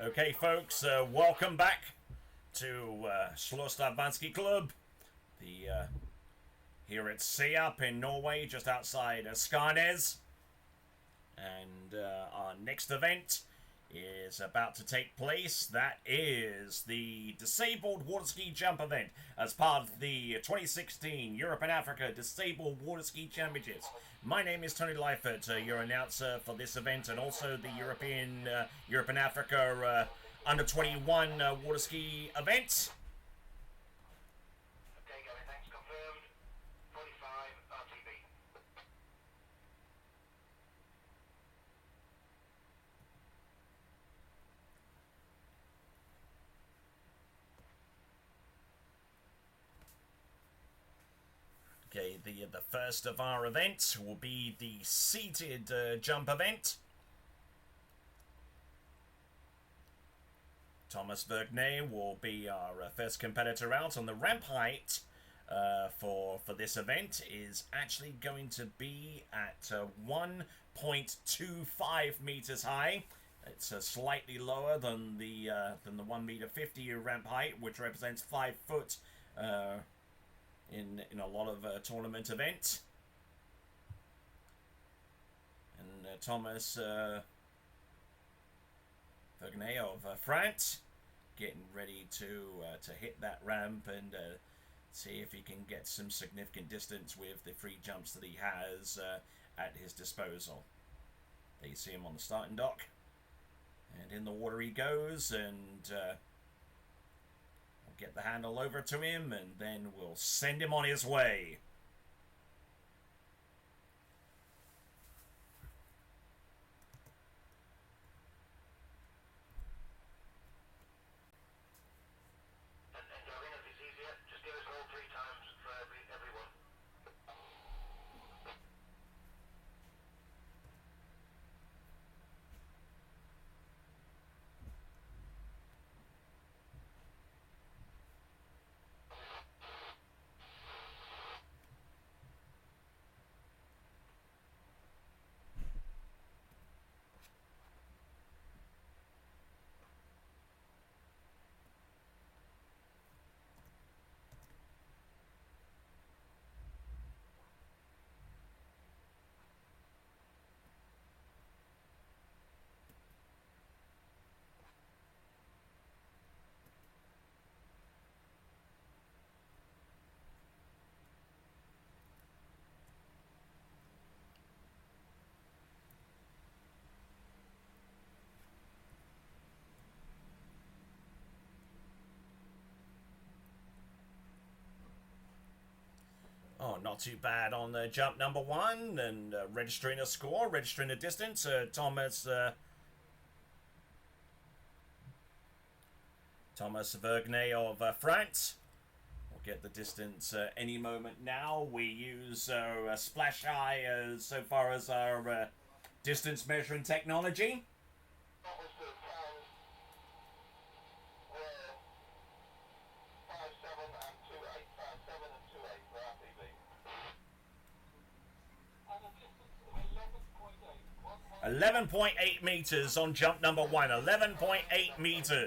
Okay, folks, welcome back to Slåstadvanski Club, the here at SiAP in Norway, just outside Skarnes. And our next event is about to take place. That is the Disabled Water Ski Jump event as part of the 2016 Europe and Africa Disabled Water Ski Championships. My name is Tony Leifert, your announcer for this event, and also the Europe and Africa Under 21 Water Ski event. Okay, Gary, thanks. Confirmed. 45 RTB. Okay, the first of our events will be the seated jump event. Thomas VERGNET will be our first competitor out. On the ramp height for this event is actually going to be at 1.25 meters high. It's slightly lower than the 1 meter 50 ramp height, which represents 5 foot in a lot of tournament events. And Thomas VERGNET of France getting ready to hit that ramp and see if he can get some significant distance with the free jumps that he has at his disposal. There you see him on the starting dock, and in the water he goes, and we'll get the handle over to him, and then we'll send him on his way. And Gary, if it's easier, just give us all 3 times for everyone. Oh, not too bad on jump number 1, and registering a score, registering a distance. Thomas VERGNET of France will get the distance any moment now. We use a splash eye so far as our distance measuring technology. That was the times were 5.7 and 2.8, 5.7 and 2.8 for RTB. And a distance of 11.8. 11.8 meters on jump number 1. 11.8 meters. And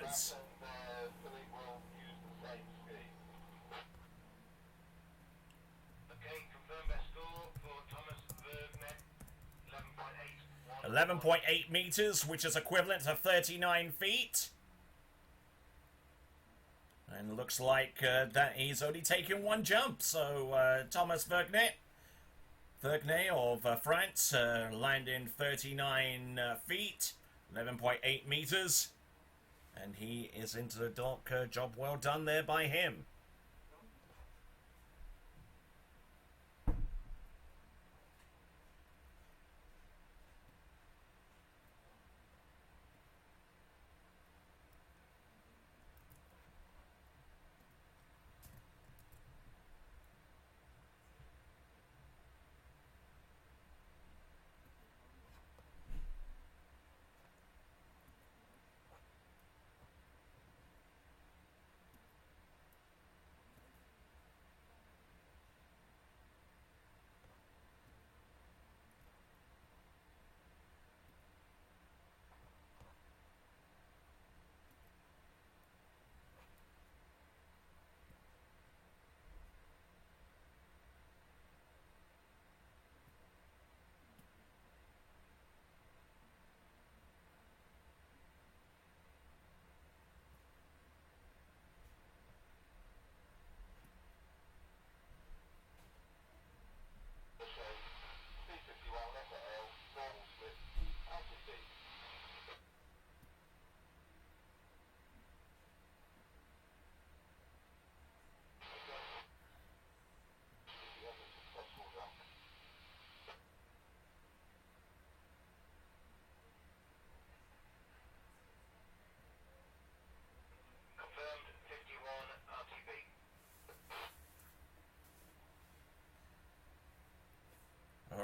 Philippe will use the same ski. Okay, confirm best score for Thomas VERGNET, 11.8. 11.8 meters, which is equivalent to 39 feet. And looks like that he's only taken 1 jump. So Thomas VERGNET of France landing 39 feet, 11.8 meters. And he is into the dock. Job well done there by him.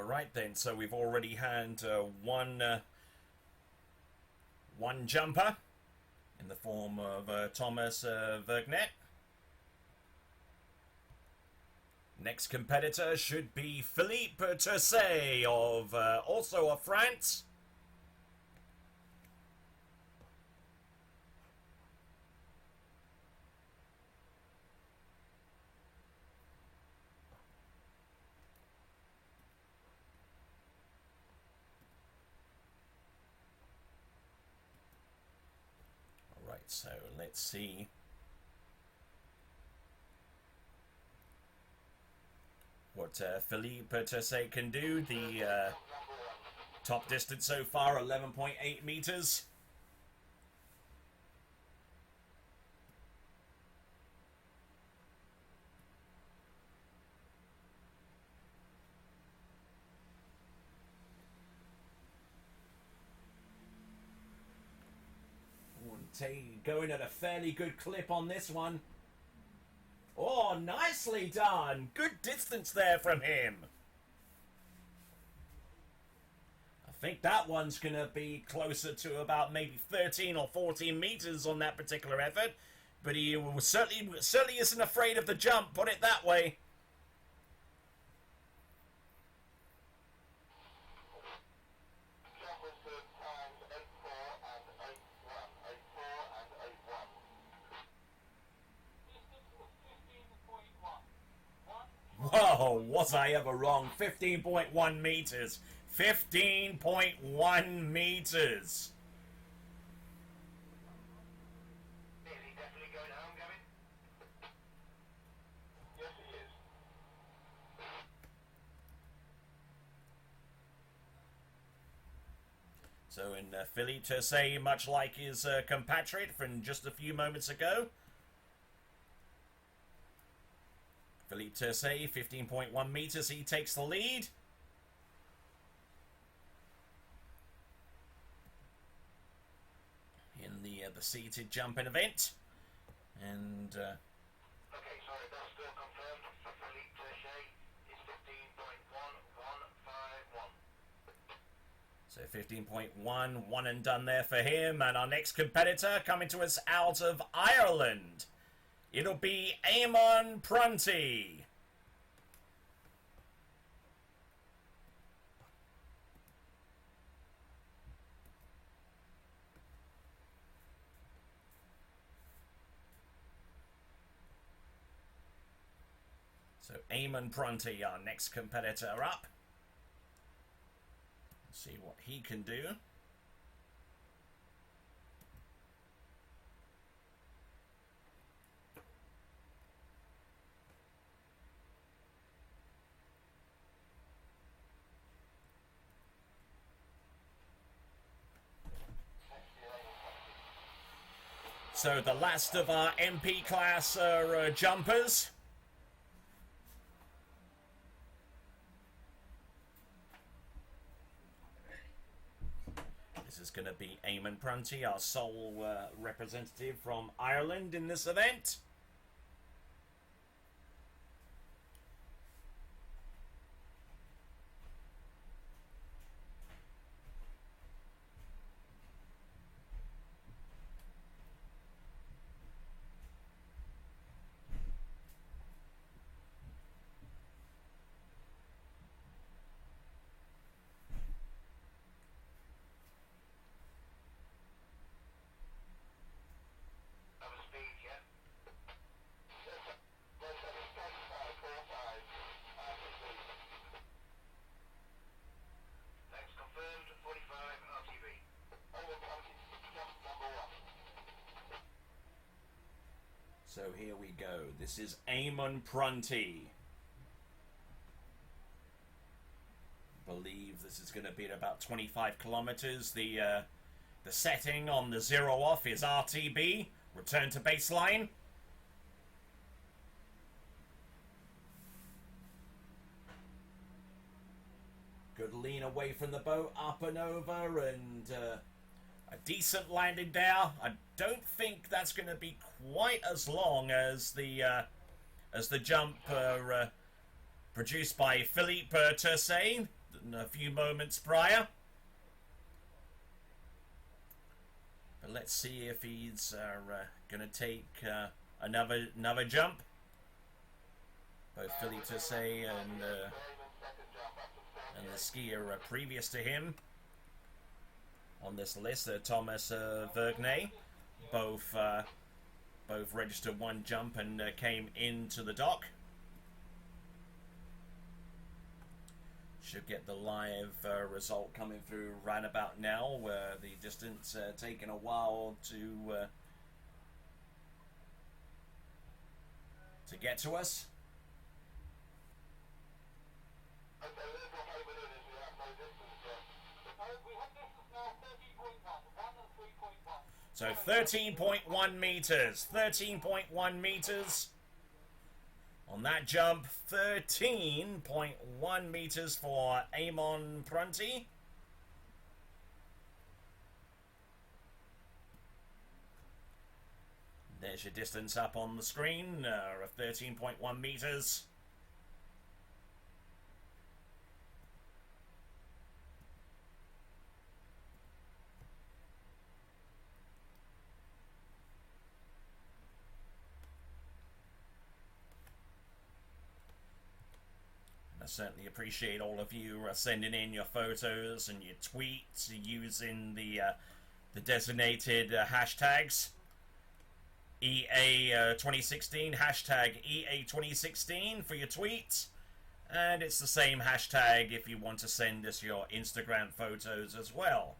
Right then, so we've already had one jumper in the form of Thomas VERGNET. Next competitor should be Philippe Tersay of also of France. Alright, so let's see what Philippe Tersay can do. The top distance so far, 11.8 meters. Going at a fairly good clip on this one. Oh, nicely done. Good distance there from him. I think that one's going to be closer to about maybe 13 or 14 meters on that particular effort. But he certainly isn't afraid of the jump, put it that way. Whoa, was I ever wrong? 15.1 meters. 15.1 meters. Is he definitely going home, Gavin? Yes, he is. So in Philippe Tersay, much like his compatriot from just a few moments ago, Philippe Tersay, 15.1 meters, he takes the lead. In the seated jumping event. And Okay, sorry, that's still confirmed for Philippe Tersay. It's 15.1151. so 15.1, one and done there for him. And our next competitor coming to us out of Ireland. It'll be EAMONN PRUNTY. So EAMONN PRUNTY, our next competitor up. Let's see what he can do. So the last of our MP class jumpers. This is going to be EAMONN PRUNTY, our sole representative from Ireland in this event. So here we go. This is EAMONN PRUNTY. Believe this is going to be at about 25 kilometers. The setting on the 0 off is RTB, return to baseline. Good lean away from the boat, up and over, and a decent landing there. I don't think that's going to be quite as long as the jump produced by Philippe Tersay. a few moments prior. But let's see if he's going to take another jump. Both Philly Toussaint and the skier previous to him on this list, Thomas VERGNET, both registered one jump and came into the dock. Should get the live result coming through right about now, where the distance taking a while to get to us. So 13.1 meters, 13.1 meters on that jump, 13.1 meters for EAMONN PRUNTY. There's your distance up on the screen of 13.1 meters. I certainly appreciate all of you sending in your photos and your tweets using the designated hashtags. EA 2016, hashtag EA 2016 for your tweets. And it's the same hashtag if you want to send us your Instagram photos as well.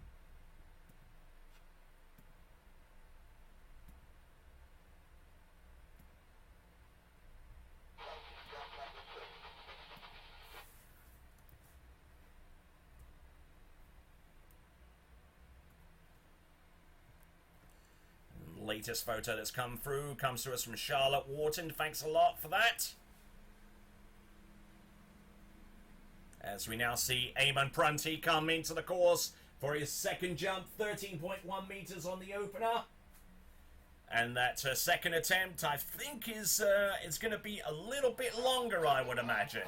Latest photo that's come through comes to us from Charlotte Wharton. Thanks a lot for that. As we now see EAMONN PRUNTY come into the course for his second jump, 13.1 meters on the opener. And that second attempt, I think, is going to be a little bit longer, I would imagine.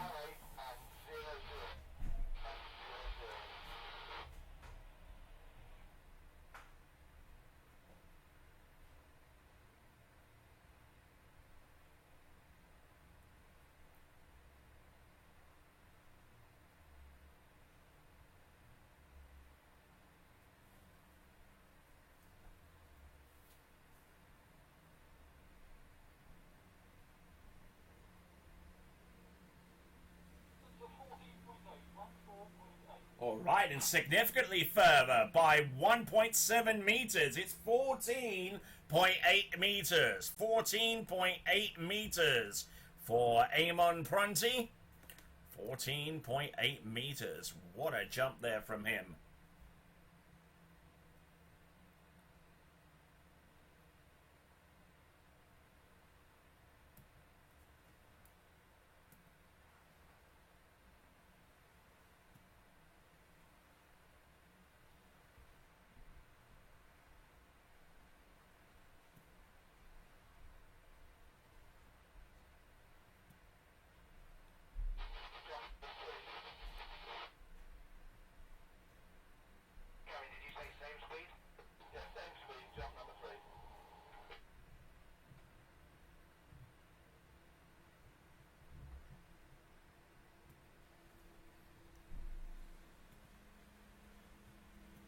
Alright, and significantly further by 1.7 meters. It's 14.8 meters. 14.8 meters for EAMONN PRUNTY. 14.8 meters. What a jump there from him.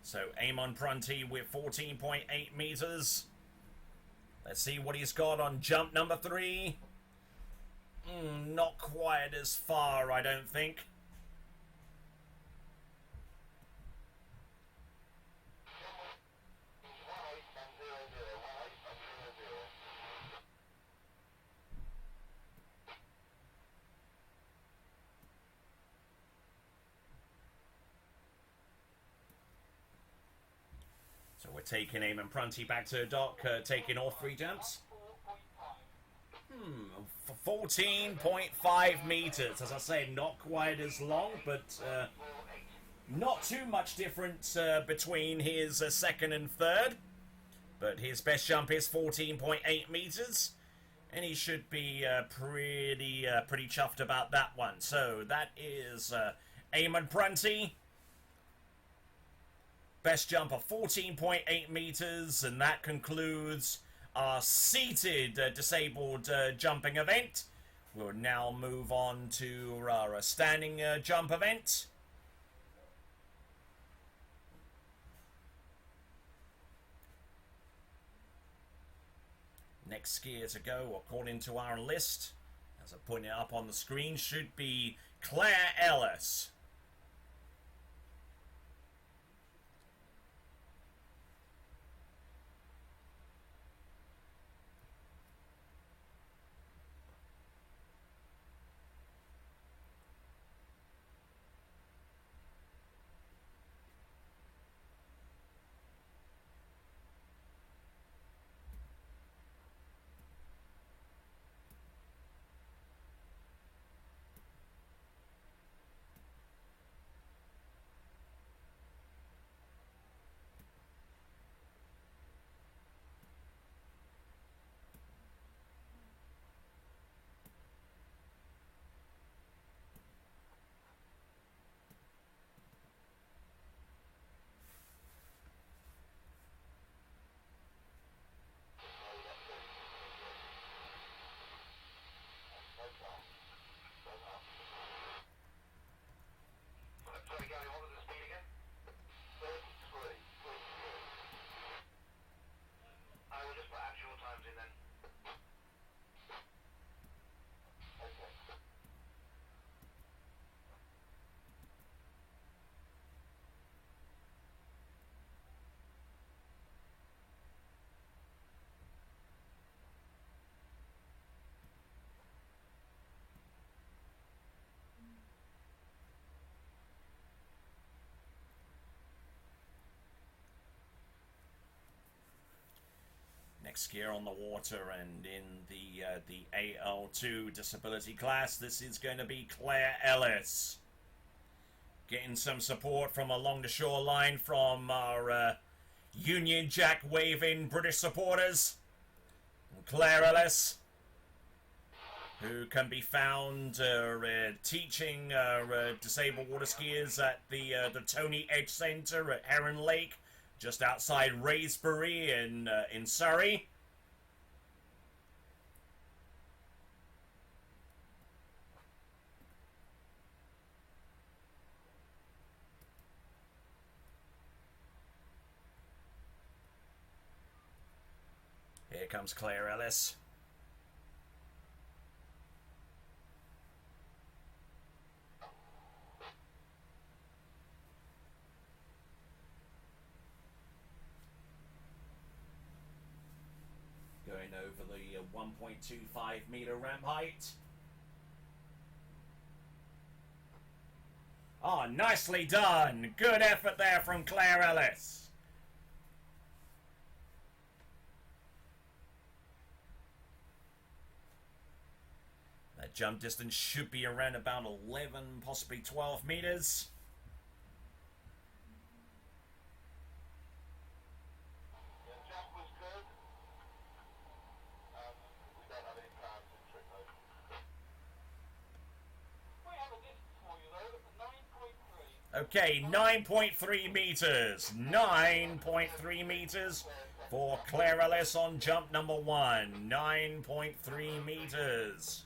So EAMONN PRUNTY with 14.8 meters. Let's see what he's got on jump number 3. Not quite as far, I don't think. So we're taking EAMONN PRUNTY back to the dock, taking all 3 jumps. 14.5 meters. As I say, not quite as long, but not too much difference between his second and third. But his best jump is 14.8 meters. And he should be pretty chuffed about that one. So that is EAMONN PRUNTY. Best jump of 14.8 meters, and that concludes our seated disabled jumping event. We'll now move on to our standing jump event. Next skier to go, according to our list, as I put it up on the screen, should be Claire Ellis. Sorry, Gary, what was the speed again? 33. I will just put actual times in then. Okay. 'Next skier on the water, and in the AL2 disability class, this is going to be Claire Ellis. Getting some support from along the shoreline from our Union Jack waving British supporters. Claire Ellis, who can be found teaching disabled water skiers at the Tony Edge Centre at Heron Lake, just outside Raysbury in Surrey. Here comes Claire Ellis. Going over the 1.25 meter ramp height. Oh, nicely done. Good effort there from Claire Ellis. That jump distance should be around about 11, possibly 12 meters. Yeah, jump was good. We don't have any plans in trick mode. We have a distance for you though, 9.3. Okay, 9.3 meters. 9.3 meters for Claire Ellis on jump number 1. 9.3 meters.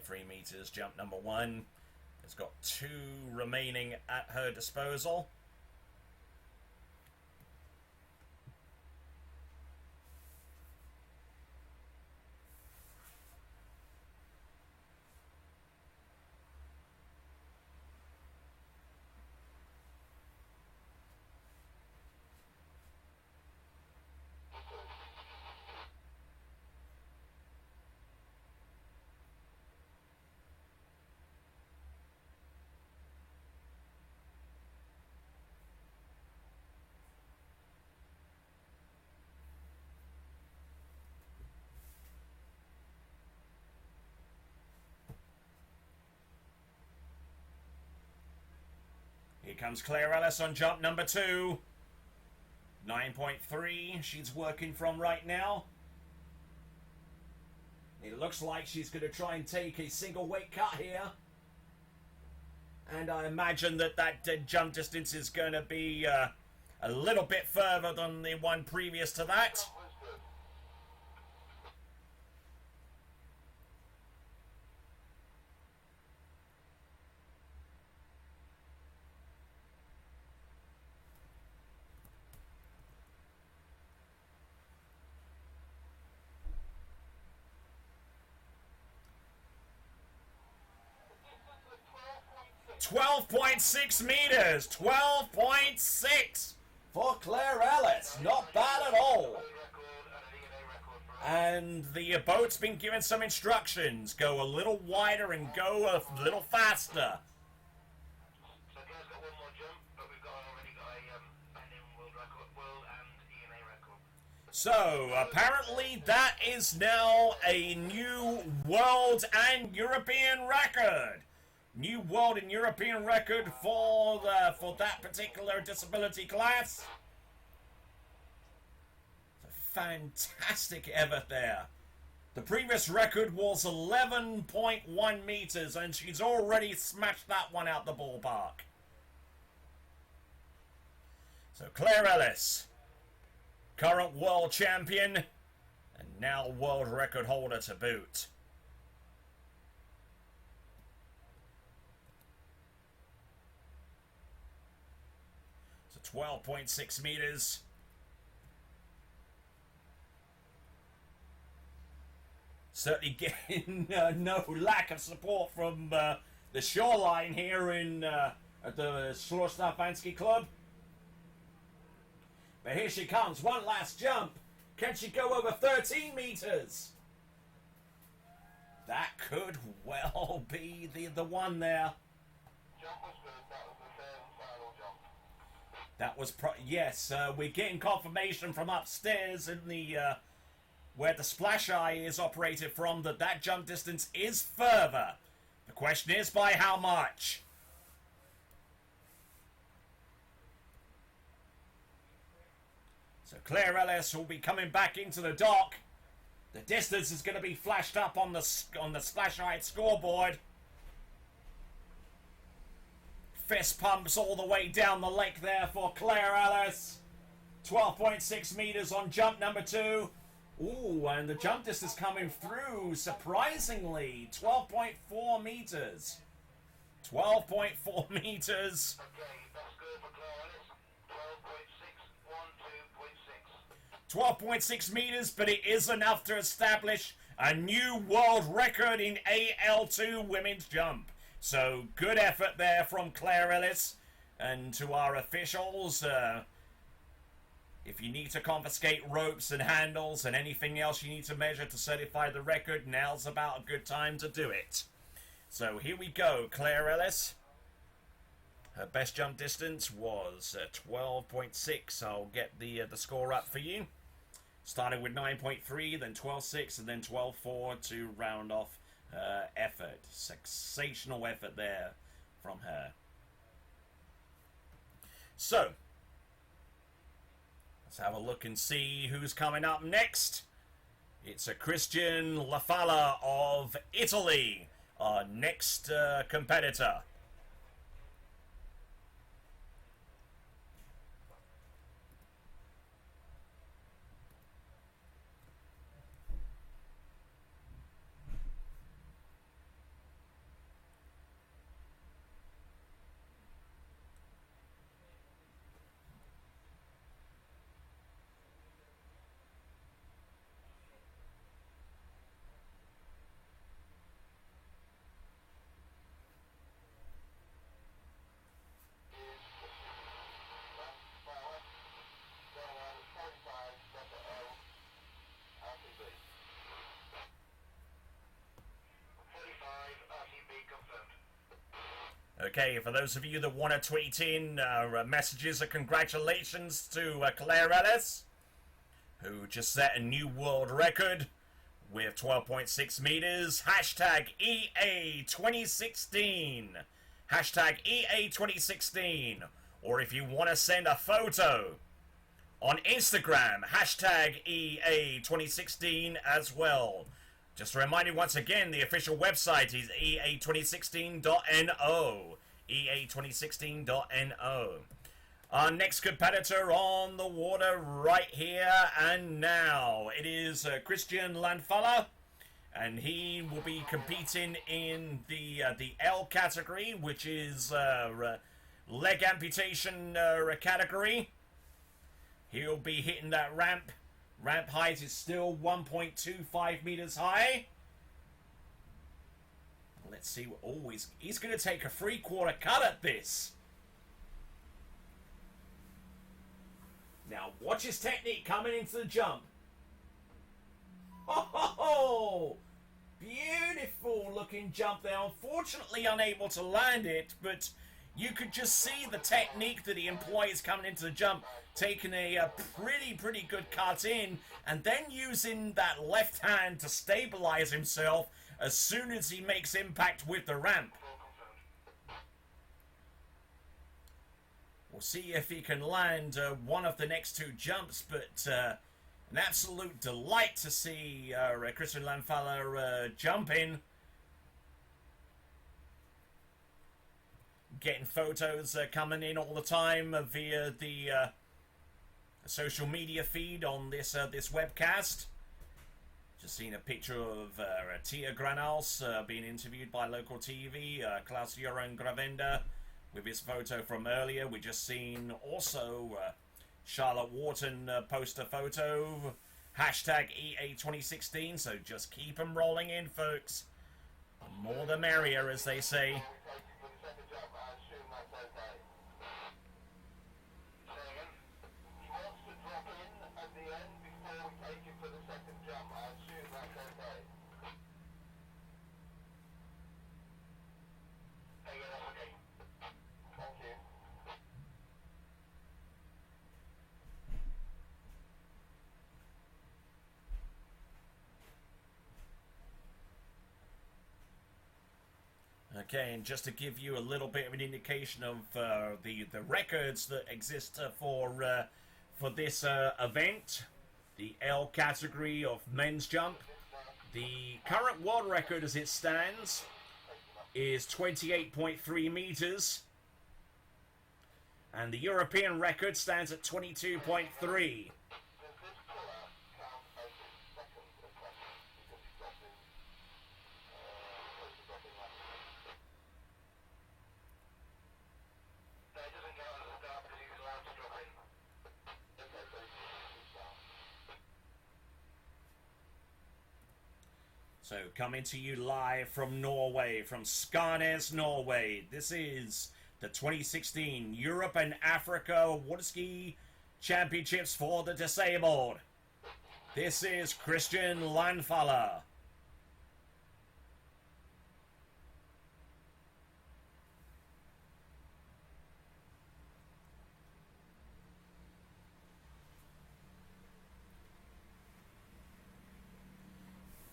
.3 meters, jump number 1. It's got 2 remaining at her disposal. comes Claire Ellis on jump number 2. 9.3 she's working from right now. It looks like she's going to try and take a single weight cut here. And I imagine that jump distance is going to be a little bit further than the one previous to that. 12.6 meters. 12.6 for Claire Ellis. Not bad at all. And the boat's been given some instructions. Go a little wider and go a little faster. So Claire's got one more jump, but we've already got a pending world and EMA record. So, apparently that is now a new world and European record. New world and European record for that particular disability class. It's a fantastic effort there. The previous record was 11.1 meters, and she's already smashed that one out the ballpark. So Claire Ellis, current world champion, and now world record holder to boot. So 12.6 meters. Certainly getting no lack of support from the shoreline here at the Slaughter Fancy Club. But here she comes, one last jump. Can she go over 13 meters? That could well be the one there. Jump was good, that was the third and final jump. That was yes. We're getting confirmation from upstairs in the where the splash eye is operated from that jump distance is further. The question is by how much. So Claire Ellis will be coming back into the dock. The distance is going to be flashed up on the splash eye scoreboard. Fist pumps all the way down the lake there for Claire Ellis. 12.6 meters on jump number 2. Ooh, and the jump distance coming through, surprisingly, 12.4 meters. 12.4 meters. Okay, that's good for Claire Ellis. 12.6, 12.6. 12.6 meters, but it is enough to establish a new world record in AL2 women's jump. So, good effort there from Claire Ellis. And to our officials, if you need to confiscate ropes and handles and anything else you need to measure to certify the record, now's about a good time to do it. So here we go, Claire Ellis. Her best jump distance was 12.6. I'll get the score up for you. Starting with 9.3, then 12.6, and then 12.4 to round off her effort. Sensational effort there from her. So, let's have a look and see who's coming up next. It's a Christian Lafala of Italy, our next competitor. Okay, for those of you that want to tweet in messages of congratulations to Claire Ellis, who just set a new world record with 12.6 meters. Hashtag EA 2016. hashtag EA2016. Or if you want to send a photo, on Instagram, hashtag EA2016 as well. Just a reminder once again, the official website is ea2016.no. ea2016.no. Our next competitor on the water right here and now. It is Christian Landfaller, and he will be competing in the L category, which is leg amputation category. He'll be hitting that ramp. Ramp height is still 1.25 meters high. Let's see what... Oh, he's going to take a 3/4 cut at this. Now, watch his technique coming into the jump. Oh, beautiful looking jump there. Unfortunately unable to land it, but you could just see the technique that he employs coming into the jump, taking a pretty good cut in, and then using that left hand to stabilize himself as soon as he makes impact with the ramp. We'll see if he can land one of the next two jumps, but an absolute delight to see Christian Landfaller jumping. Getting photos coming in all the time via the social media feed on this webcast. Just seen a picture of Tia Granals being interviewed by local TV, Klaus-Joran Gravenda with his photo from earlier. We just seen also Charlotte Wharton post a photo, hashtag EA2016, so just keep them rolling in, folks. The more the merrier, as they say. Okay, and just to give you a little bit of an indication of the records that exist for this event, the L category of men's jump, the current world record as it stands is 28.3 meters, and the European record stands at 22.3. So, coming to you live from Norway, from Skarnes, Norway. This is the 2016 Europe and Africa Water Ski Championships for the Disabled. This is Christian Landfaller.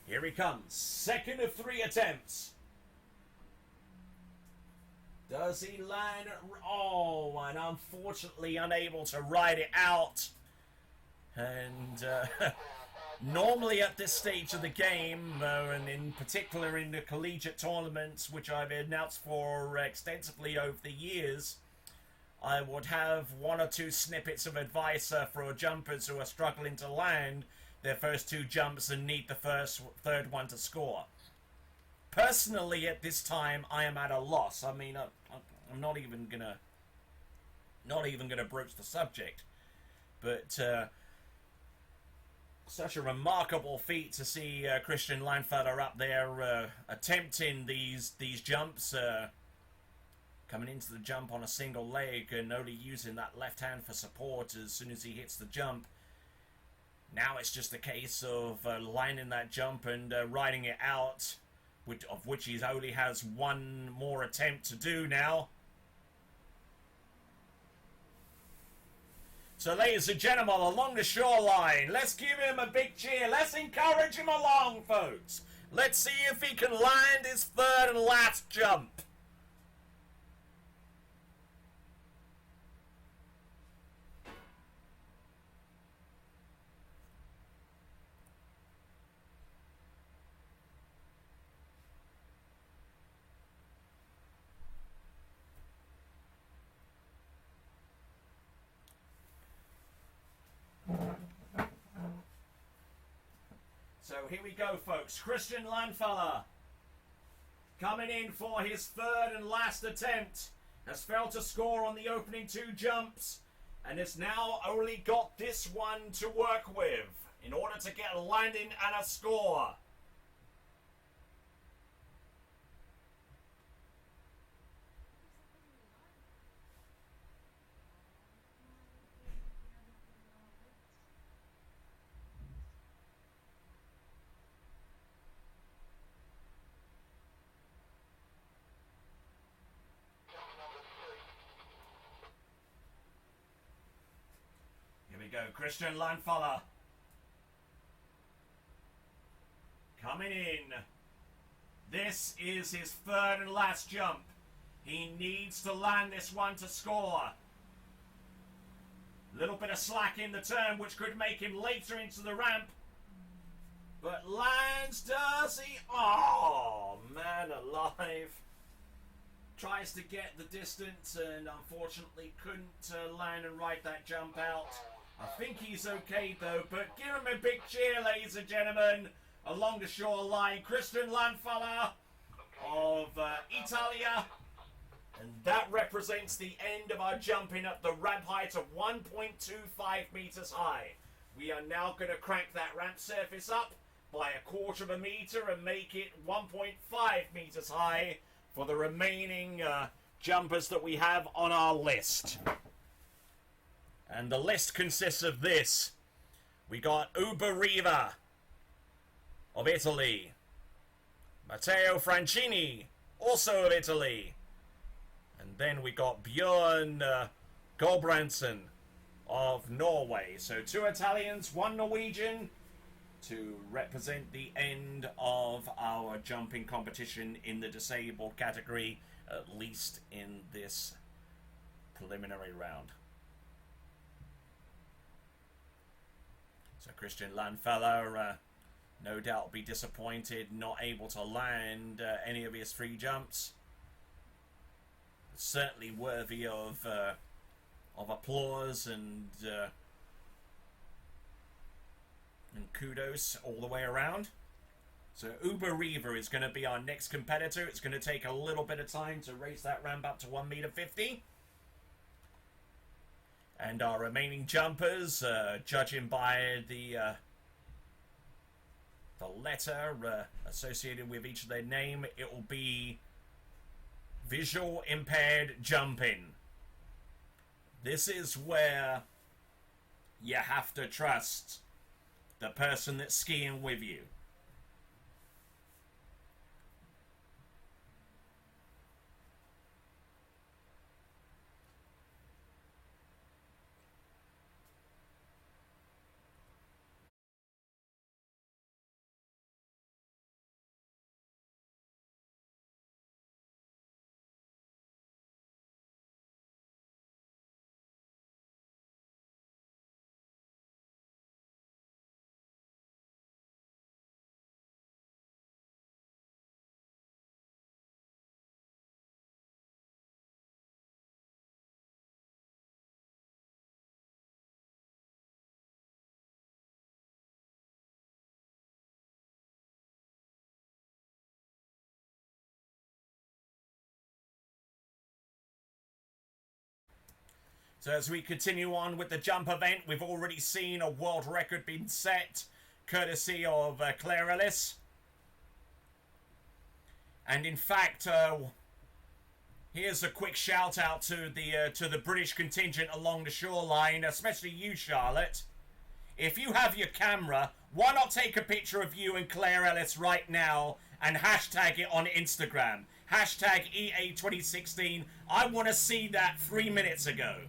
Here he comes, second of 3 attempts. Does he land? Oh, and unfortunately unable to ride it out. And normally at this stage of the game, and in particular in the collegiate tournaments, which I've announced for extensively over the years, I would have 1 or 2 snippets of advice for jumpers who are struggling to land their first 2 jumps and need the third one to score. Personally, at this time, I am at a loss. I mean, I'm not even gonna broach the subject, but such a remarkable feat to see Christian Landfaller up there attempting these jumps, coming into the jump on a single leg and only using that left hand for support as soon as he hits the jump. Now it's just a case of lining that jump and riding it out, of which he only has 1 more attempt to do now. So ladies and gentlemen, along the shoreline, let's give him a big cheer. Let's encourage him along, folks. Let's see if he can land his 3rd and last jump. So here we go, folks. Christian Landfella coming in for his third and last attempt. Has failed to score on the opening 2 jumps and has now only got this one to work with in order to get a landing and a score. Here we go, Christian Landfella coming in. This is his third and last jump. He needs to land this one to score. A little bit of slack in the turn, which could make him later into the ramp. But lands, does he? Oh, man alive. Tries to get the distance and unfortunately couldn't land and ride that jump out. I think he's okay though, but give him a big cheer, ladies and gentlemen. Along the shoreline, Christian Landfella of Italia. And that represents the end of our jumping at the ramp height of 1.25 meters high. We are now going to crank that ramp surface up by 1/4 meter and make it 1.5 meters high for the remaining jumpers that we have on our list. And the list consists of this. We got RIVA of Italy. Matteo Francini, also of Italy. And then we got Björn Gulbrandsen of Norway. So 2 Italians, 1 Norwegian to represent the end of our jumping competition in the disabled category, at least in this preliminary round. So Christian Landfella, no doubt be disappointed not able to land any of his 3 jumps. Certainly worthy of applause and kudos all the way around. So RIVA is going to be our next competitor. It's going to take a little bit of time to raise that ramp up to 1.50 meters. And our remaining jumpers, judging by the letter associated with each of their name, it will be visual impaired jumping. This is where you have to trust the person that's skiing with you. So as we continue on with the jump event, we've already seen a world record being set, courtesy of Claire Ellis. And in fact, here's a quick shout out to the British contingent along the shoreline, especially you, Charlotte. If you have your camera, why not take a picture of you and Claire Ellis right now and hashtag it on Instagram? Hashtag EA2016. I want to see that 3 minutes ago.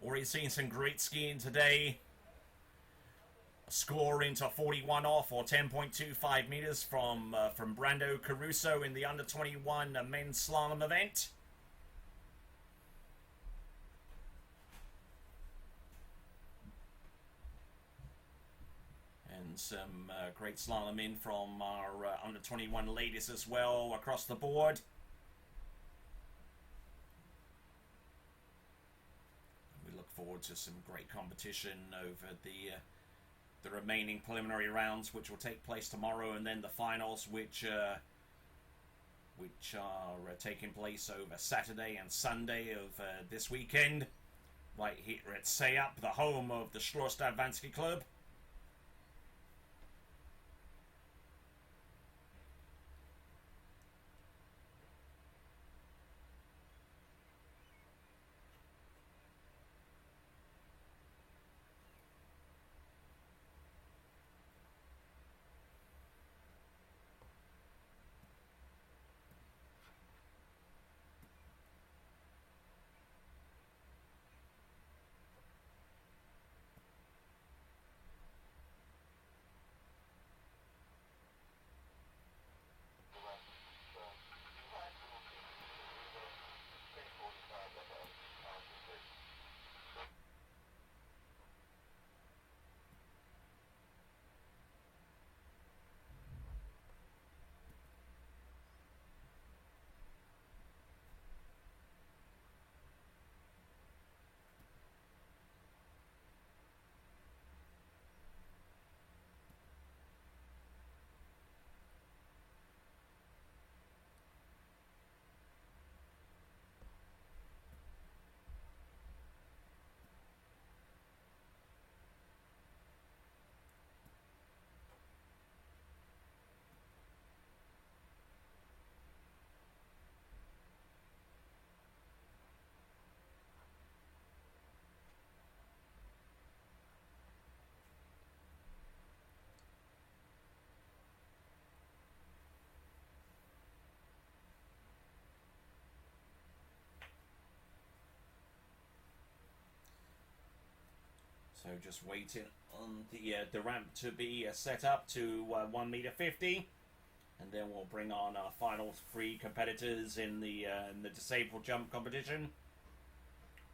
Already seen some great skiing today. A score into 41 off, or 10.25 meters from Brando Caruso in the under 21 men's slalom event. And some great slaloming from our under 21 ladies as well across the board. We look forward to some great competition over the remaining preliminary rounds, which will take place tomorrow, and then the finals, which are taking place over Saturday and Sunday of this weekend, right here at SiAP, the home of the Schlossstadtvanski Club. So just waiting on the ramp to be set up to 1 meter 50, and then we'll bring on our final 3 competitors in the disabled jump competition,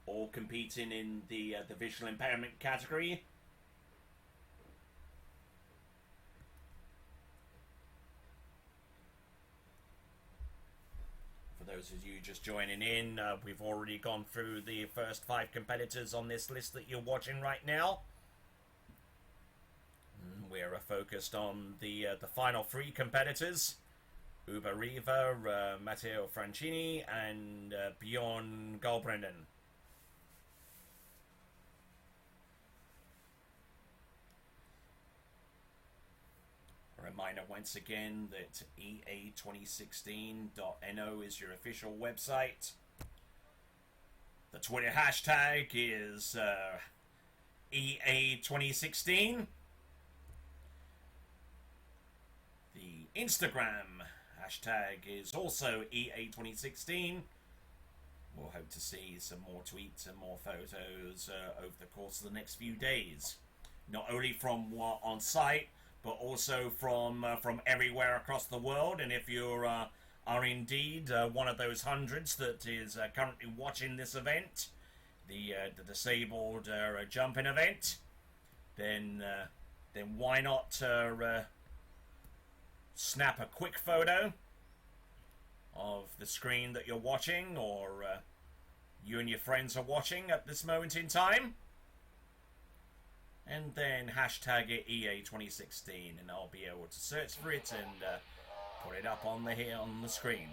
all competing in the visual impairment category. For those of you just joining in, we've already gone through the first 5 competitors on this list that you're watching right now. We're focused on the final 3 competitors: Uber Riva, Matteo Francini, and Bjorn Galbranden. A reminder once again that EA2016.no is your official website. The Twitter hashtag is EA2016. The Instagram hashtag is also EA2016. We'll hope to see some more tweets and more photos over the course of the next few days. Not only from on site, but also from everywhere across the world. And if you are indeed one of those hundreds that is currently watching this event, the disabled jumping event, then why not snap a quick photo of the screen that you're watching, or you and your friends are watching at this moment in time, and then hashtag it EA2016, and I'll be able to search for it and put it up on the screen.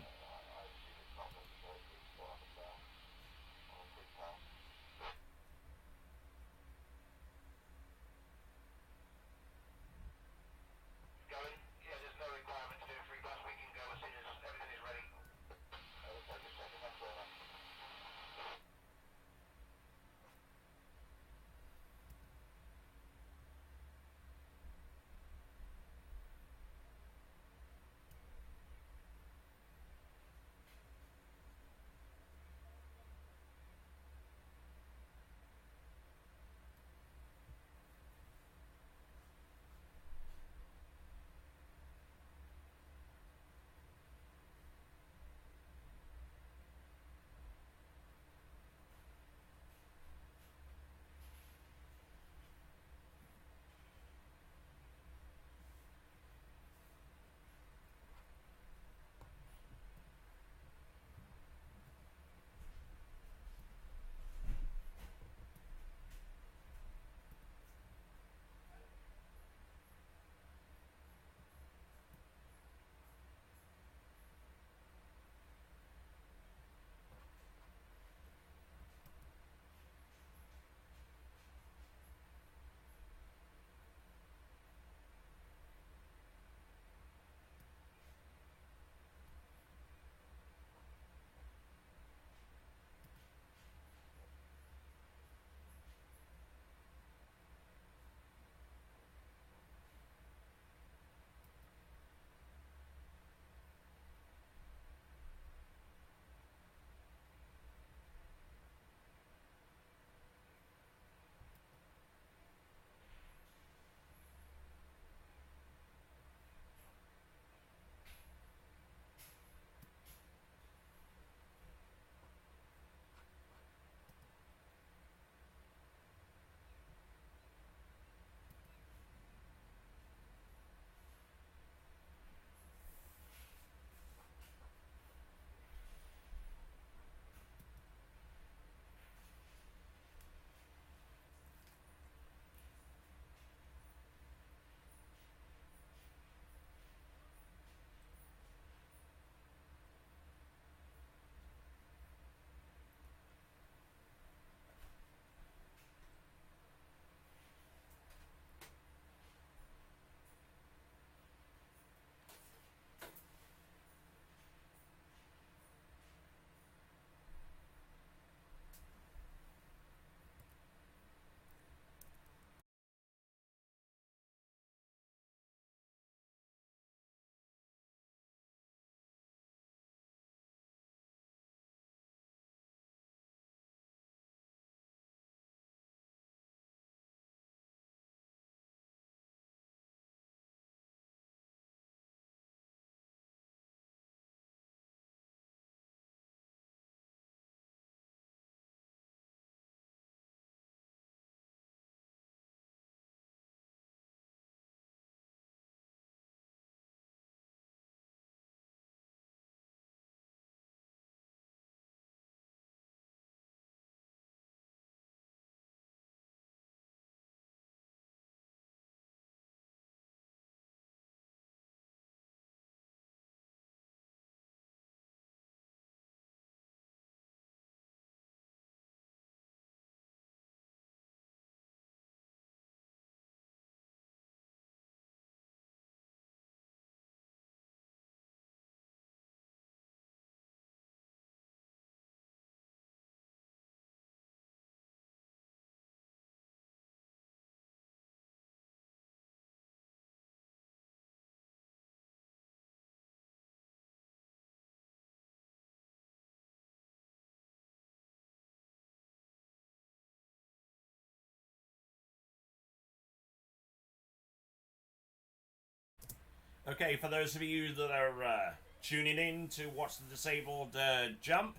Okay, for those of you that are tuning in to watch the disabled jump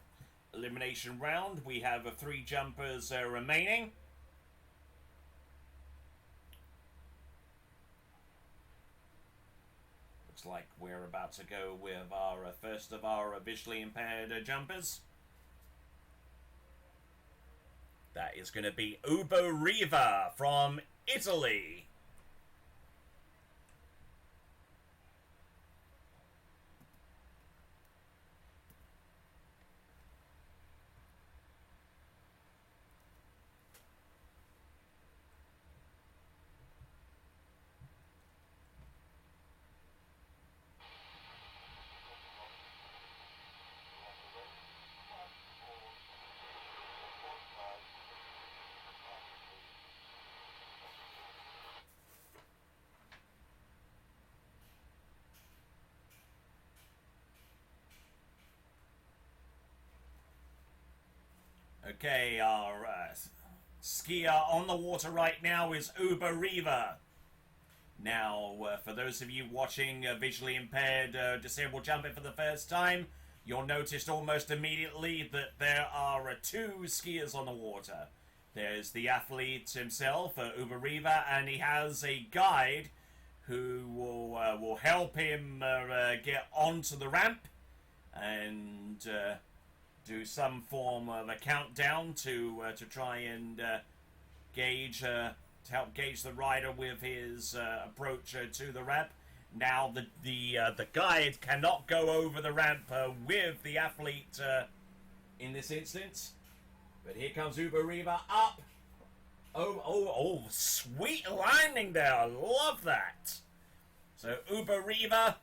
elimination round, we have 3 jumpers remaining. Looks like we're about to go with our first of our visually impaired jumpers. That is going to be RIVA from Italy. Okay, our skier on the water right now is RIVA. Now, for those of you watching visually impaired disabled jumping for the first time, you'll notice almost immediately that there are 2 skiers on the water. There's the athlete himself, RIVA, and he has a guide who will help him get onto the ramp and do some form of a countdown to try and gauge to help gauge the rider with his approach to the ramp. Now the guide cannot go over the ramp with the athlete in this instance, but here comes RIVA up. Oh, sweet landing there. I love that. So RIVA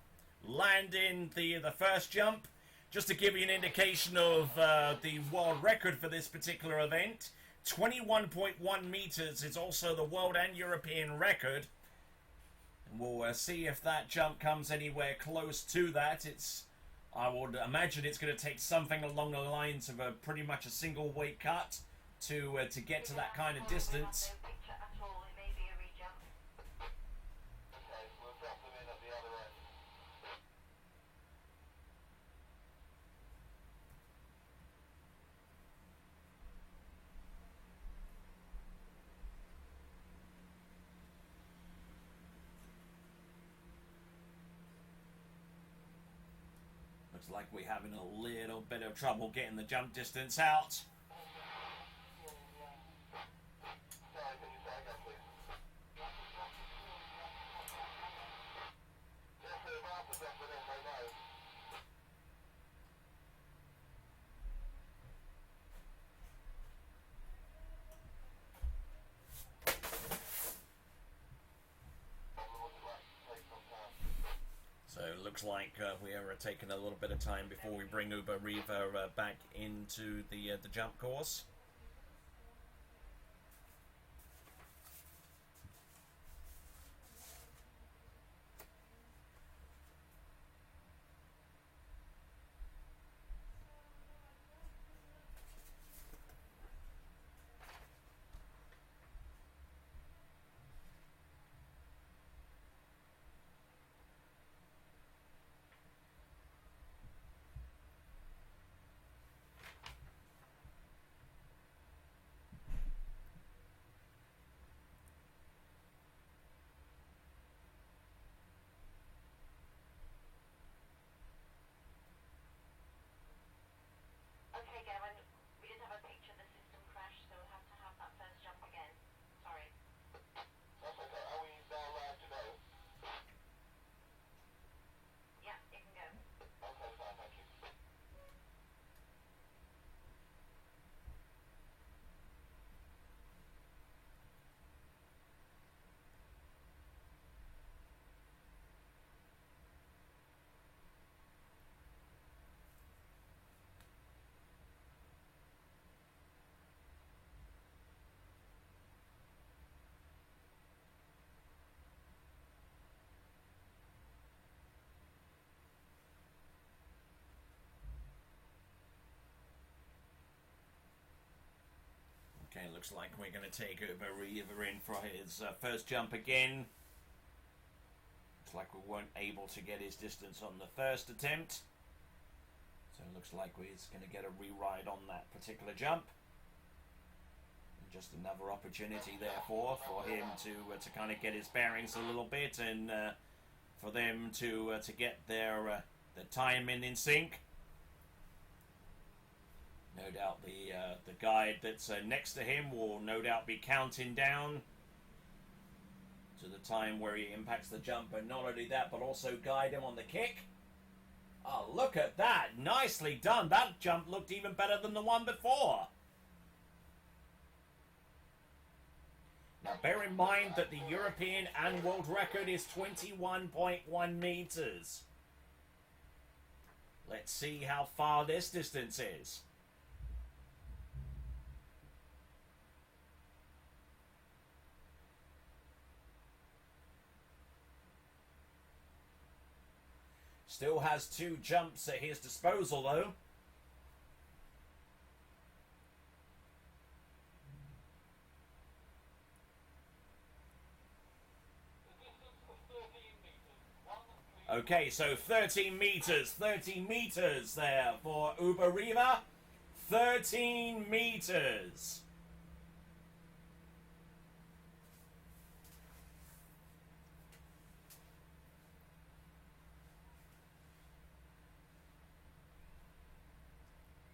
landing the first jump. Just to give you an indication of the world record for this particular event, 21.1 meters is also the world and European record. And we'll see if that jump comes anywhere close to that. I would imagine it's going to take something along the lines of pretty much a single weight cut to get to that kind of distance. Looks like we're having a little bit of trouble getting the jump distance out. So it looks like we are taking a little bit of time before we bring RIVA back into the jump course. Okay, looks like we're going to take RIVA in for his first jump again. Looks like we weren't able to get his distance on the first attempt. So it looks like he's going to get a re-ride on that particular jump. And just another opportunity, therefore, for him to kind of get his bearings a little bit, and for them to get their timing in sync. No doubt the guide that's next to him will no doubt be counting down to the time where he impacts the jump, and not only that, but also guide him on the kick. Oh, look at that! Nicely done! That jump looked even better than the one before! Now, bear in mind that the European and world record is 21.1 meters. Let's see how far this distance is. Still has 2 jumps at his disposal, though. Okay, so 13 meters there for Uber Riva. 13 meters.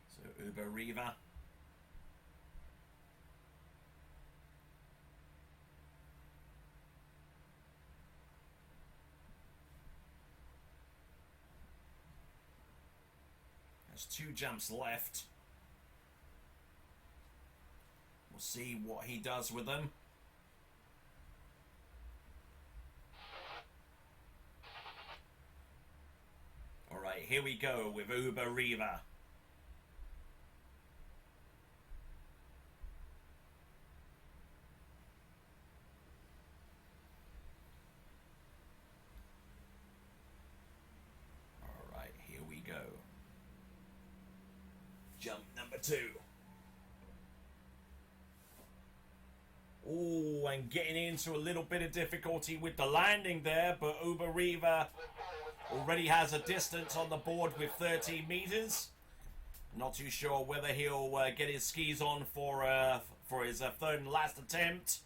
So Uber Riva. There's 2 jumps left. We'll see what he does with them. Alright, here we go with Uber Riva. Alright, here we go. Jump number 2. Oh, and getting into a little bit of difficulty with the landing there, but Uber Riva already has a distance on the board with 13 meters. Not too sure whether he'll get his skis on for his third and last attempt.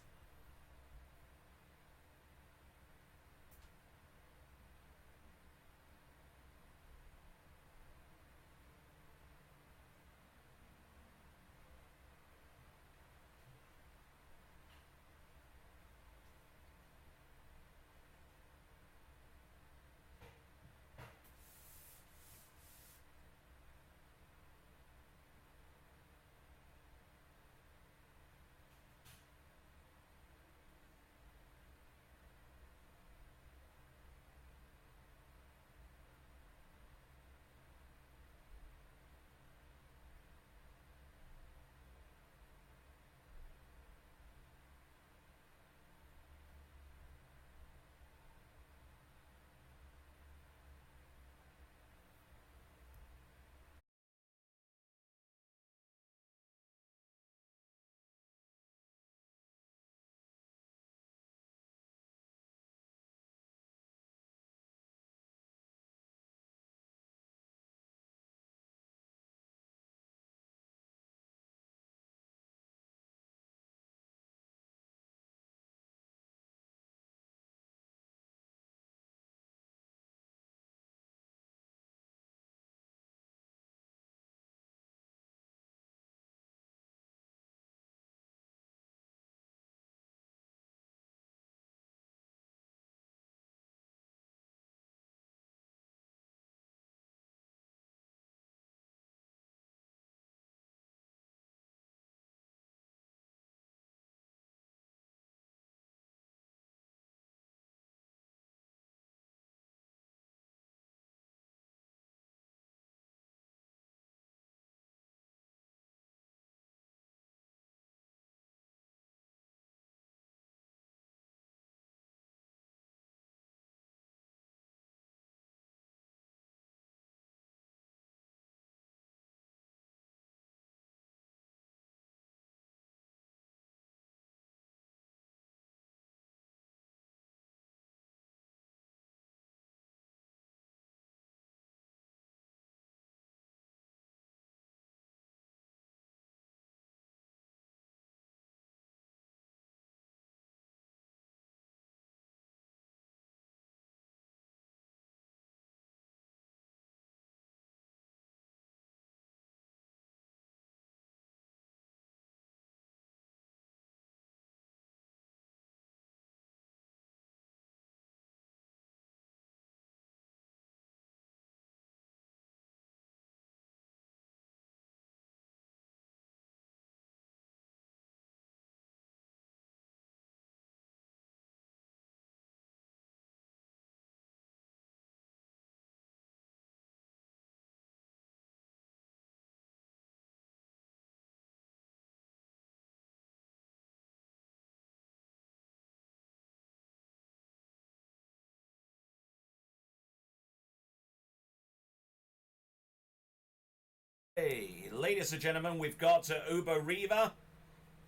Hey, ladies and gentlemen, we've got Uber Riva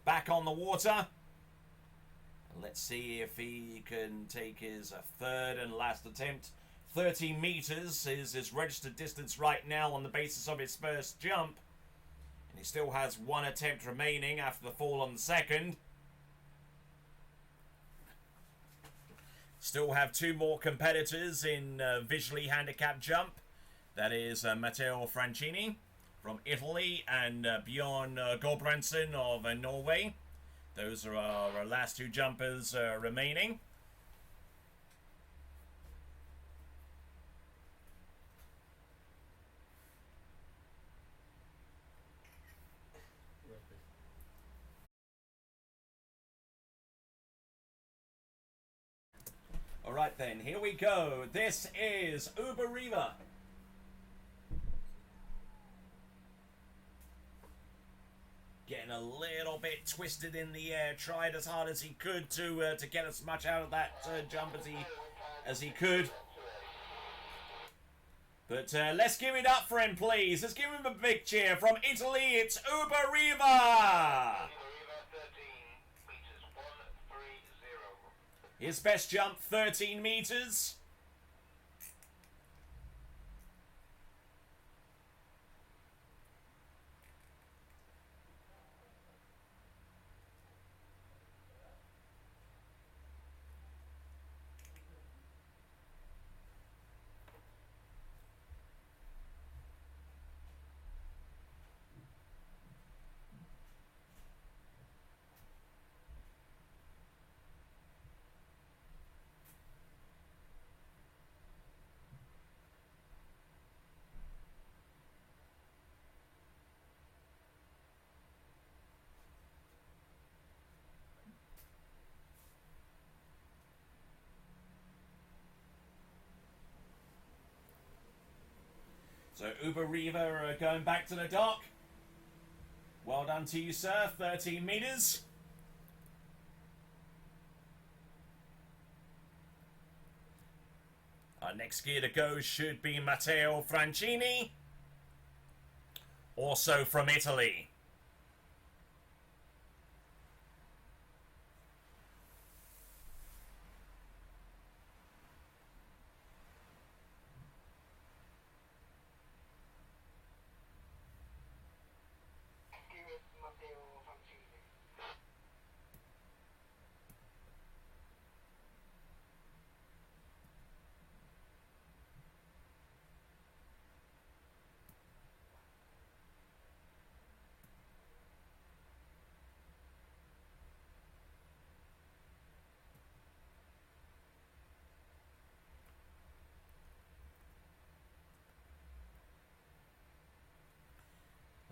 back on the water. Let's see if he can take his third and last attempt. 30 meters is his registered distance right now on the basis of his first jump. And he still has one attempt remaining after the fall on the second. Still have two more competitors in visually handicapped jump. That is Matteo Francini from Italy and Bjorn Gulbrandsen of Norway. Those are our last two jumpers remaining. All right then, here we go. This is Uber Riva. Getting a little bit twisted in the air. Tried as hard as he could to get as much out of that jump as he could. But let's give it up for him, please. Let's give him a big cheer. From Italy, it's Uber Riva. His best jump, 13 meters. So Uber Riva going back to the dock. Well done to you, sir. 13 meters. Our next skier to go should be Matteo Francini, also from Italy.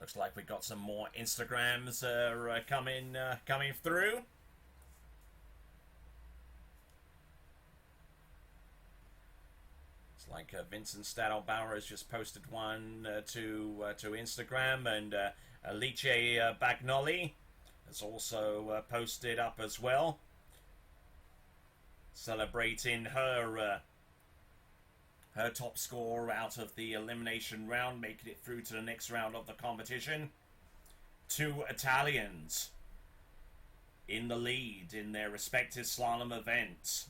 Looks like we've got some more Instagrams coming through. It's like Vincent Stadelbauer has just posted one to Instagram, and Alice Bagnoli has also posted up as well, celebrating her her top score out of the elimination round, making it through to the next round of the competition. Two Italians in the lead in their respective slalom events.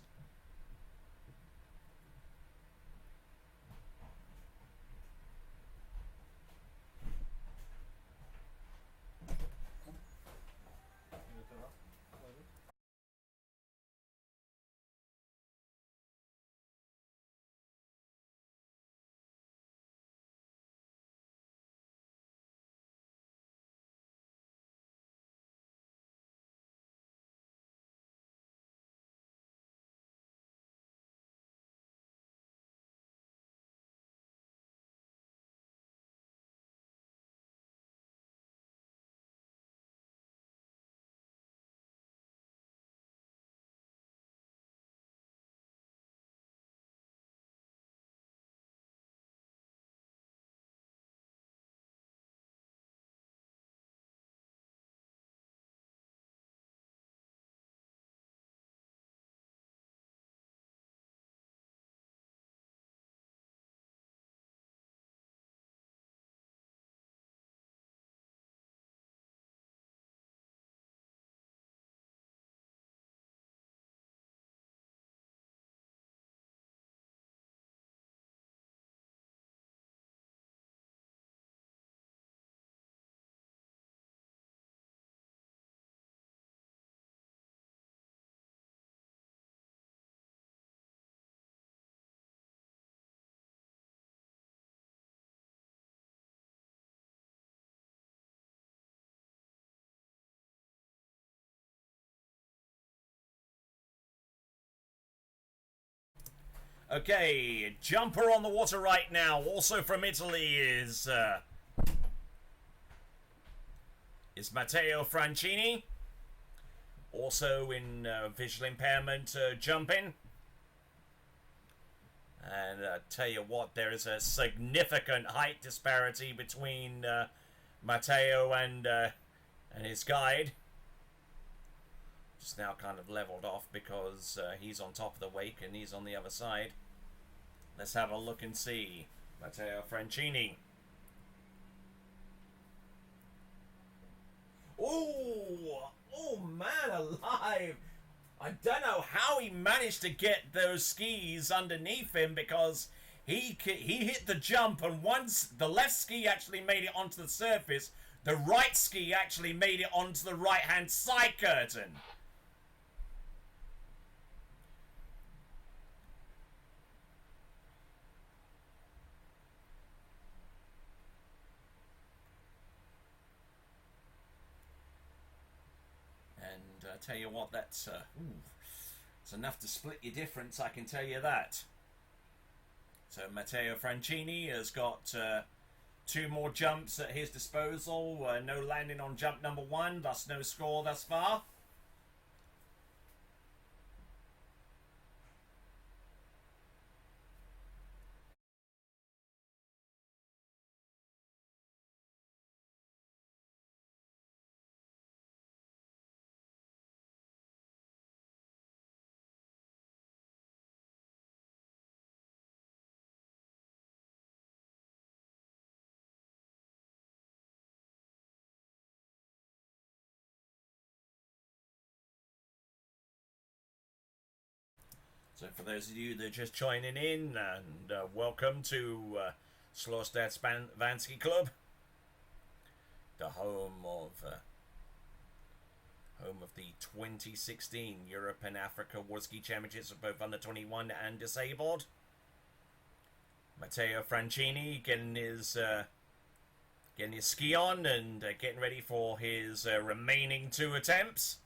Okay, jumper on the water right now, also from Italy, is Matteo Francini. Also in visual impairment jumping. And tell you what, there is a significant height disparity between Matteo and his guide. Just now kind of leveled off because he's on top of the wake and he's on the other side. Let's have a look and see. Matteo Francini. Oh man alive! I don't know how he managed to get those skis underneath him, because he hit the jump, and once the left ski actually made it onto the surface, the right ski actually made it onto the right-hand side curtain. And I tell you what, that's it's enough to split your difference, I can tell you that. So Matteo Francini has got 2 more jumps at his disposal. No landing on jump number 1, thus no score thus far. So for those of you that are just joining in, and welcome to Slorstad Vansky Club, the home of the 2016 Europe and Africa World Ski Championships of both under 21 and disabled. Matteo Francini getting his ski on and getting ready for his remaining 2 attempts.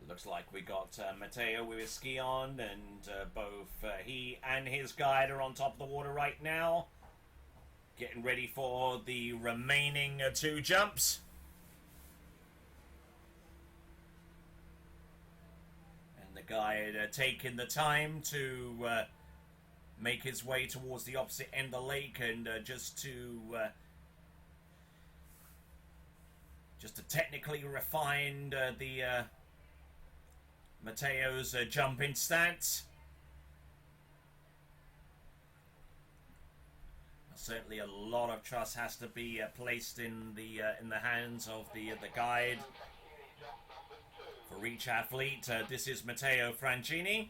Looks like we got Matteo with his ski on, and both he and his guide are on top of the water right now, getting ready for the remaining 2 jumps. And the guide taking the time to make his way towards the opposite end of the lake, and just to technically refine the Matteo's jumping stance. Certainly, a lot of trust has to be placed in the hands of the guide for each athlete. This is Matteo Francini.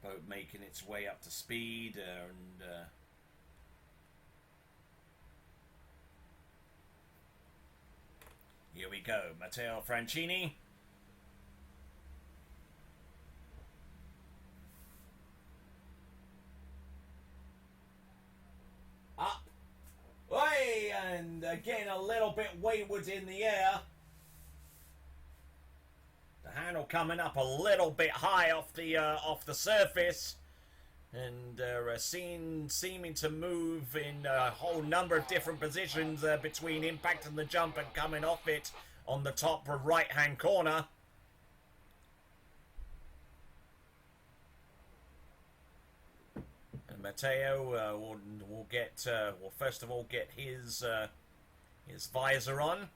Boat making its way up to speed, and here we go, Matteo Francini. Up. Way, and again a little bit wayward in the air. The hand channel coming up a little bit high off the surface, and seeming to move in a whole number of different positions between impacting the jump and coming off it on the top right hand corner. And Matteo will first of all get his visor on.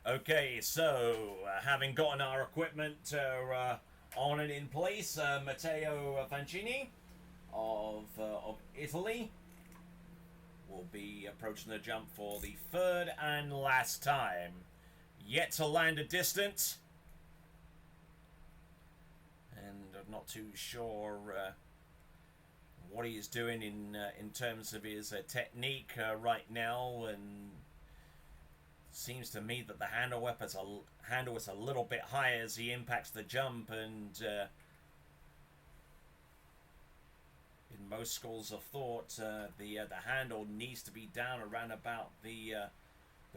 Okay, so having gotten our equipment on and in place, Matteo Fancini of Italy will be approaching the jump for the third and last time. Yet to land a distance, and I'm not too sure what he is doing in terms of his technique right now, and seems to me that the handle is a little bit higher as he impacts the jump, and in most schools of thought, the handle needs to be down around about the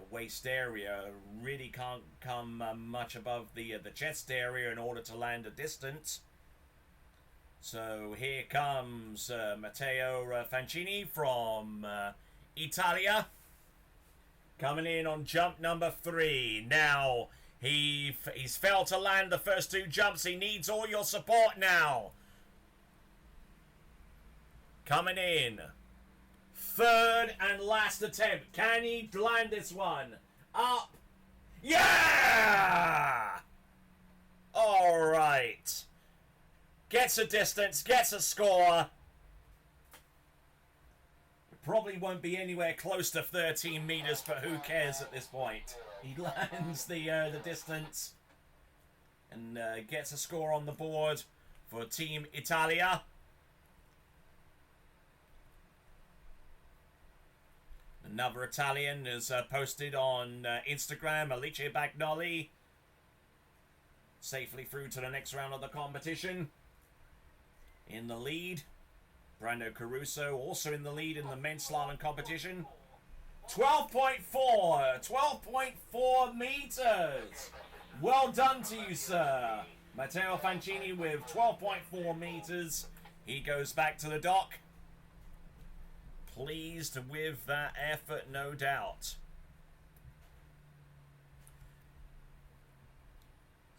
waist area. Really can't come much above the chest area in order to land a distance. So here comes Matteo Fancini from Italia, coming in on jump number 3. Now he's failed to land the first 2 jumps. He needs all your support now. Coming in. Third and last attempt. Can he land this one? Up. Yeah! All right. Gets a distance, gets a score. Probably won't be anywhere close to 13 meters, but who cares at this point? He lands the distance and gets a score on the board for Team Italia. Another Italian is posted on Instagram, Alice Bagnoli, safely through to the next round of the competition. In the lead, Brando Caruso also in the lead in the men's slalom competition. 12.4 meters. Well done to you, sir. Matteo Fancini with 12.4 meters. He goes back to the dock. Pleased with that effort, no doubt.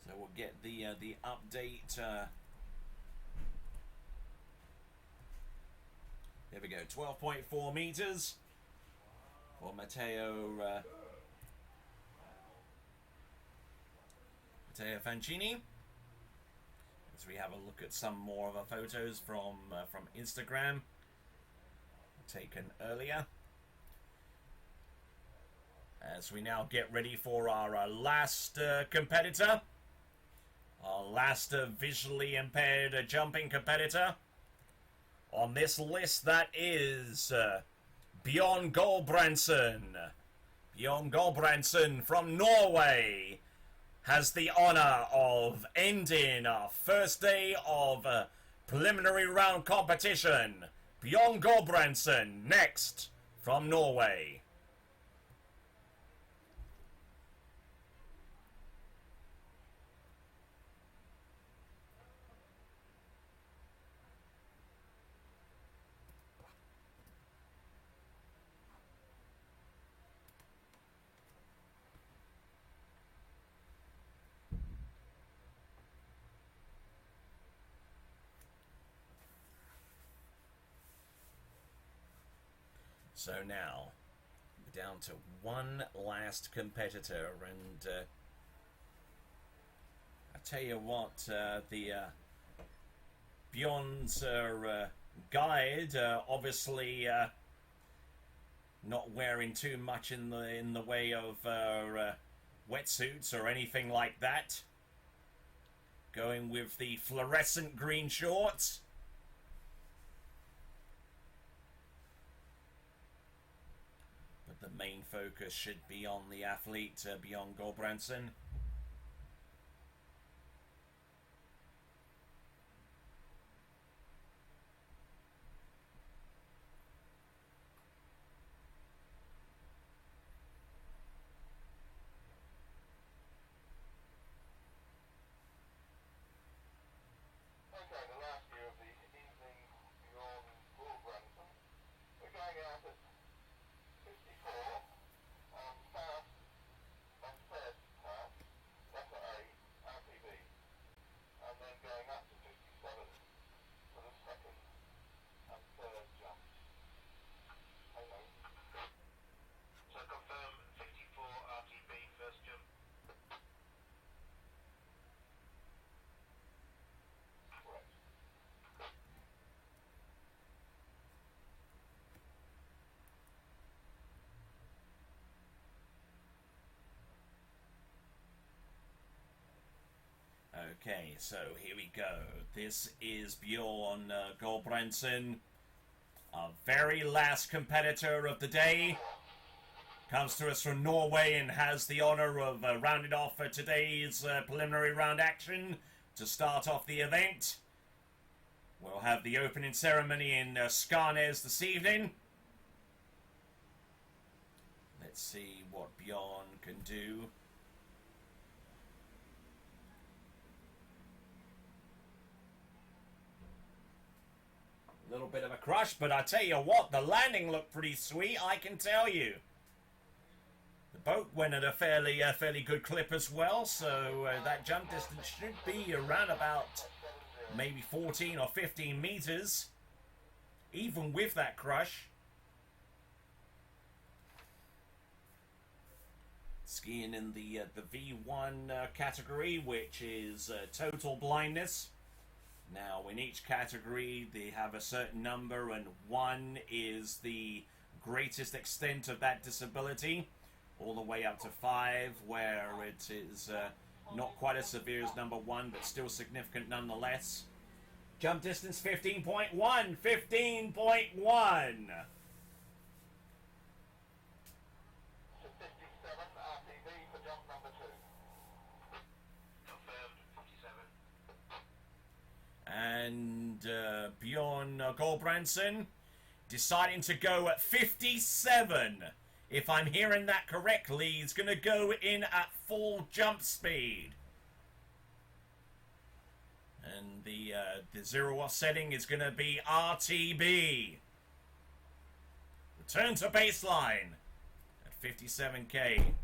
So we'll get the update. There we go, 12.4 meters for Matteo Fancini. As we have a look at some more of our photos from Instagram taken earlier. As we now get ready for our last competitor, our last visually impaired jumping competitor. On this list, that is Bjorn Gulbrandsen. Bjorn Gulbrandsen from Norway has the honor of ending our first day of preliminary round competition. Bjorn Gulbrandsen next from Norway. So now, we're down to one last competitor, and I tell you what, the Bjorn's guide, obviously not wearing too much in the way of wetsuits or anything like that. Going with the fluorescent green shorts. The main focus should be on the athlete, Bjorn Gulbrandsen. Okay, the last view of the evening Bjorn Gulbrandsen. We're going out at 54 on fast and first pass. Okay, so here we go. This is Bjorn Gulbrandsen, our very last competitor of the day. Comes to us from Norway and has the honor of rounding off today's preliminary round action to start off the event. We'll have the opening ceremony in Skarnes this evening. Let's see what Bjorn can do. A little bit of a crush, but I tell you what, the landing looked pretty sweet, I can tell you. The boat went at a fairly good clip as well, so that jump distance should be around about maybe 14 or 15 meters, even with that crush. Skiing in the V1 category, which is total blindness. Now, in each category, they have a certain number, and 1 is the greatest extent of that disability, all the way up to 5, where it is not quite as severe as number 1, but still significant nonetheless. Jump distance 15.1, 15.1. 57 RTB for jump number 2. Confirmed, 57. And Bjorn Gulbrandsen deciding to go at 57. If I'm hearing that correctly, he's going to go in at full jump speed. And the zero off setting is going to be RTB. Return to baseline at 57k.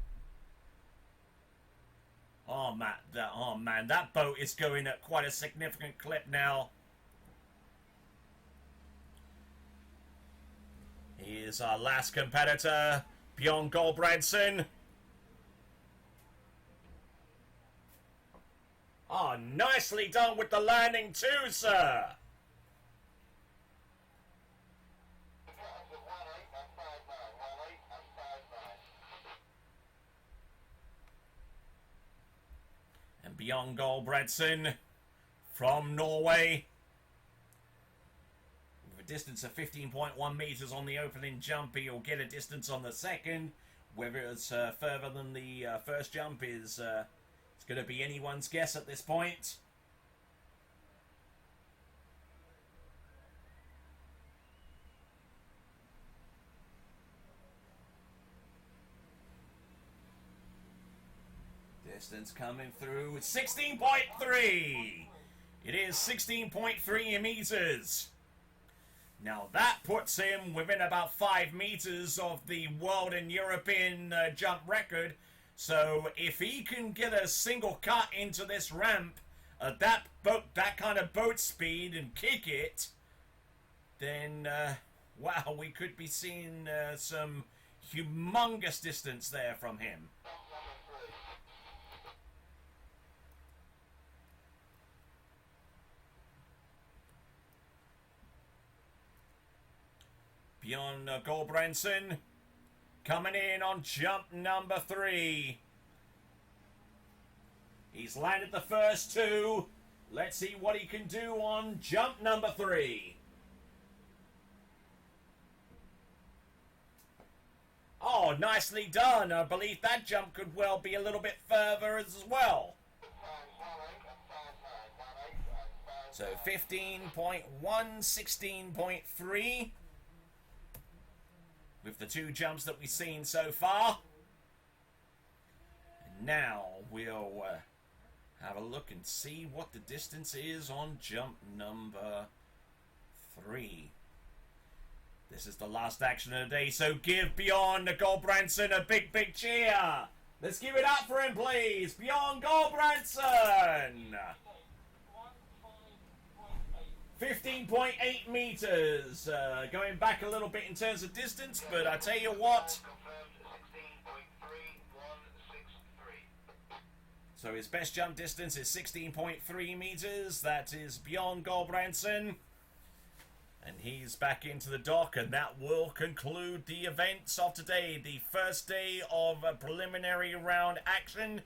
Oh man, that boat is going at quite a significant clip now. Here's our last competitor, Bjorn Gulbrandsen. Oh, nicely done with the landing too, sir. And Bjorn Gulbrandsen from Norway, with a distance of 15.1 meters on the opening jump. He'll get a distance on the second. Whether it's further than the first jump is it's going to be anyone's guess at this point. Distance coming through 16.3. It is 16.3 meters. Now that puts him within about 5 meters of the world and European jump record. So if he can get a single cut into this ramp at that kind of boat speed and kick it, then wow, we could be seeing some humongous distance there from him. Bjorn Gulbrandsen coming in on jump number 3. He's landed the first 2. Let's see what he can do on jump number 3. Oh, nicely done. I believe that jump could well be a little bit further as well. So 15.1, 16.3. With the 2 jumps that we've seen so far. And now we'll have a look and see what the distance is on jump number 3. This is the last action of the day, so give Bjorn Gulbrandsen a big, big cheer. Let's give it up for him, please. Bjorn Gulbrandsen. 15.8 meters. Going back a little bit in terms of distance, but I tell you what. So his best jump distance is 16.3 meters. That is Bjorn Gulbrandsen. And he's back into the dock, and that will conclude the events of today. The first day of a preliminary round action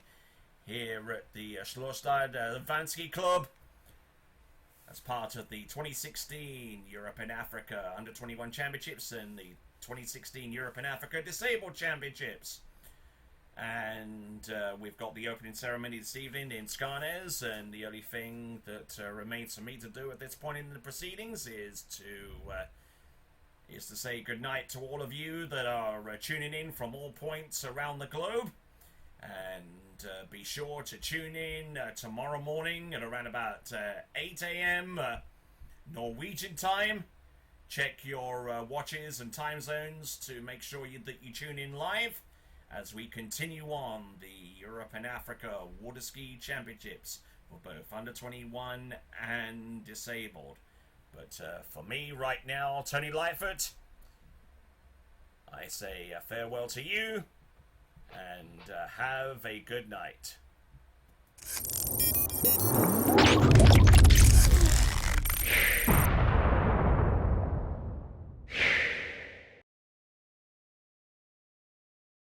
here at the Schlorstad Vanski Club as part of the 2016 Europe and Africa Under-21 Championships and the 2016 Europe and Africa Disabled Championships. And we've got the opening ceremony this evening in Skarnes, and the only thing that remains for me to do at this point in the proceedings is to say goodnight to all of you that are tuning in from all points around the globe. And be sure to tune in tomorrow morning at around about 8 a.m. Norwegian time. Check your watches and time zones to make sure that you tune in live as we continue on the Europe and Africa Water Ski Championships for both under-21 and disabled. But for me right now, Tony Lightfoot, I say farewell to you and have a good night.